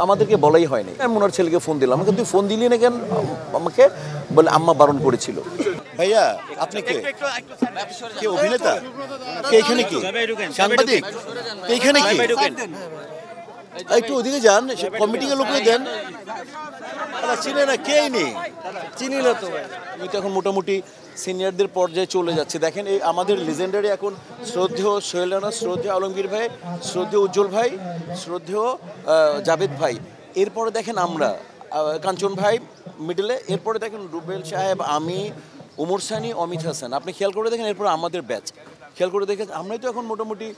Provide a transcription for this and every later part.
আমাদেরকে বলাই হয়নি। আমি ওনার ছেলেকে ফোন দিলাম, আমাকে তুই ফোন দিলি না কেন? আমাকে বলে আম্মা বারণ করেছিল। ভাইয়া আপনি কে কে অভিনেতা কে এখানে কি সাংবাদিক কে এখানে কি একটু ওদিকে যান কমিটিং এর লোককে দেন চিনে না কেই নেই চিনি না তো আমি তো এখন মোটামুটি সিনিয়রদের পর্যায়ে চলে যাচ্ছে। দেখেন এই আমাদের লিজেন্ডারি এখন শ্রদ্ধেয় সোহেল রানা, শ্রদ্ধেয় আলমগীর ভাই, শ্রদ্ধেয় উজ্জ্বল ভাই, শ্রদ্ধেয় জাভেদ ভাই, এরপরে দেখেন আমরা কাঞ্চন ভাই মিডলে, এরপরে দেখেন রুবেল সাহেব, আমি, ওমর সানি, অমিত হাসান। আপনি খেয়াল করে দেখেন এরপর আমাদের ব্যাচ খেয়াল করে দেখেন আমরাই তো এখন মোটামুটি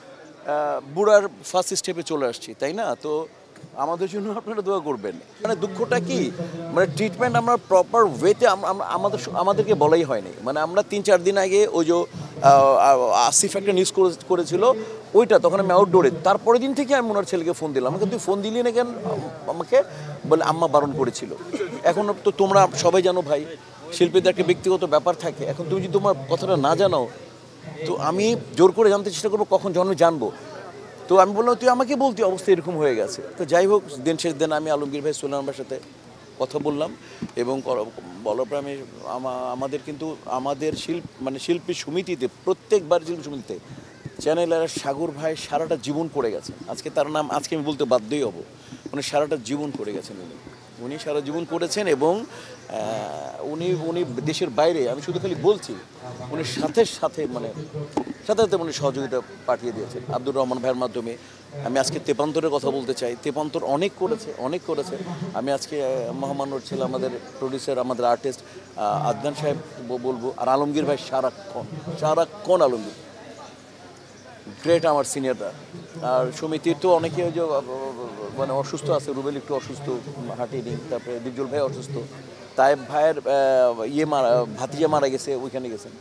বুড়ার ফার্স্ট স্টেপে চলে আসছি, তাই না? তো আমাদের জন্য আপনারা দোয়া করবেন। মানে দুঃখটা কি, মানে ট্রিটমেন্ট আমরা প্রপার ওয়েতে আমাদেরকে বলাই হয়নি। মানে আমরা 3-4 দিন আগে ওই যে আসিফ একটা নিউজ করেছিল ওইটা, তখন আমি আউটডোরে, তারপরের দিন থেকে আমি ওনার ছেলেকে ফোন দিলাম, আমাকে তুই ফোন দিলি না কেন? আমাকে বলে আম্মা বারণ করেছিল। এখন তো তোমরা সবাই জানো ভাই, শিল্পীদের একটা ব্যক্তিগত ব্যাপার থাকে। এখন তুমি যদি তোমার কথাটা না জানাও তো আমি জোর করে জানতে চেষ্টা করবো, কখন জানবো। তো আমি বললাম তুই আমাকে বলতি, অবস্থা এরকম হয়ে গেছে। তো যাই হোক, দিন শেষ দিন আমি আলমগীর ভাই, সোহেল রানার সাথে কথা বললাম এবং বলার পর আমাদের কিন্তু আমাদের শিল্পী সমিতিতে, প্রত্যেকবার শিল্পী সমিতিতে চ্যানেলের সাগর ভাই সারাটা জীবন করে গেছেন। আজকে তার নাম আজকে আমি বলতে বাধ্যই হব, উনি সারাটা জীবন করে গেছেন। উনি সারা জীবন করেছেন এবং উনি দেশের বাইরে, আমি শুধু খালি বলছি, উনি সাথে সাথে উনি সহযোগিতা পাঠিয়ে দিয়েছেন আব্দুর রহমান ভাইয়ের মাধ্যমে। আমি আজকে তেপান্তরের কথা বলতে চাই, তেপান্তর অনেক করেছে। আমি আজকে মহামান্যর ছেলে, আমাদের প্রডিউসার, আমাদের আর্টিস্ট আদনান সাহেব বলবো, আর আলমগীর ভাই সারাক্ষণ আলমগীর গ্রেট, আমার সিনিয়ররা। আর সমিতির তো অনেকে যে মানে অসুস্থ আছে, রুবেল একটু অসুস্থ, হাঁটিনি, তারপরে দিবজুল ভাই অসুস্থ, তাইব ভাইয়ের ভাতিজা মারা গেছে, ওইখানে গেছেন,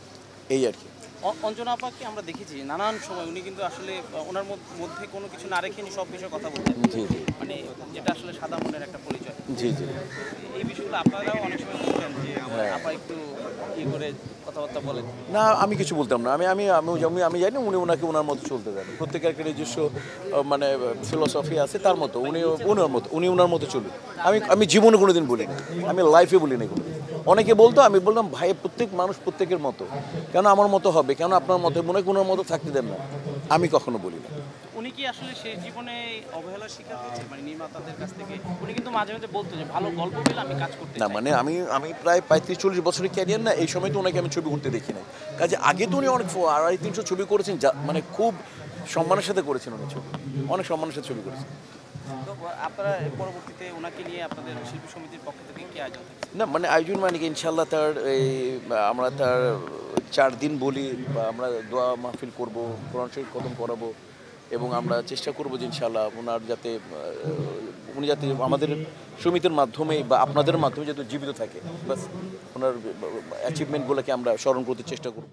এই আর কি। অঞ্জনা আপাকে আমরা দেখেছি নানান সময় উনি কিন্তু আসলে ওনার মধ্যে কোনো কিছু না রেখে সব বিষয়ে কথা বলতেন, জি জি, মানে যেটা আসলে সাদা মনের একটা পরিচয়। জি জি, এই বিষয়গুলো আপনারাও অনেক সময় বলতেন যে আপা একটু ই করে কথাবার্তা বলেন। না আমি কিছু বলতাম না, আমি জানি উনি ওনাকে ওনার মতো চলতে দেন। প্রত্যেকের একটা নিজস্ব মানে ফিলোসফি আছে, তার মতো উনি ওনার মতো চলুন। আমি জীবনে কোনোদিন বলিনি, আমি লাইফে বলিনি কোনো। অনেকে বলতো, আমি বললাম ভাই প্রত্যেক মানুষ প্রত্যেকের মতো, কেন আমার মতো হবে, কেন আপনার মতো মনে হয় ওনার মতো থাকতে দেন না, আমি কখনো বলি না। উনি কি আসলে সেই জীবনে অবহেলার শিকার হয়েছে, মানে নির্মাতাদের কাছ থেকে? উনি কিন্তু মাঝে মাঝে বলতো যে ভালো গল্প পেলে আমি কাজ করতে না, চাই। মানে আমি প্রায় 35-40 বছরের ক্যারিয়ার না, এই সময় তো ওনাকে আমি ছবি করতে দেখি নাই। কাজে আগে তো উনি অনেক 250-300 ছবি করেছেন, মানে খুব সম্মানের সাথে করেছেন উনি ছবি, অনেক সম্মানের সাথে ছবি করেছেন। তো আপনারা পরবর্তীতে ওনাকে নিয়ে আপনাদের শিল্পী সমিতির পক্ষ থেকে কি আয়োজন থাকছে? না মানে আয়োজন মানে কি, ইনশাল্লাহ তার আমরা তার 4 দিন বলি বা আমরা দোয়া মাহফিল করবো, কোরআন শরীফ খতম করাবো এবং আমরা চেষ্টা করবো যে ইনশাল্লাহ ওনার যাতে উনি যাতে আমাদের সমিতির মাধ্যমে বা আপনাদের মাধ্যমে যাতে জীবিত থাকে, বাস ওনার অ্যাচিভমেন্টগুলোকে আমরা স্মরণ করতে চেষ্টা করবো।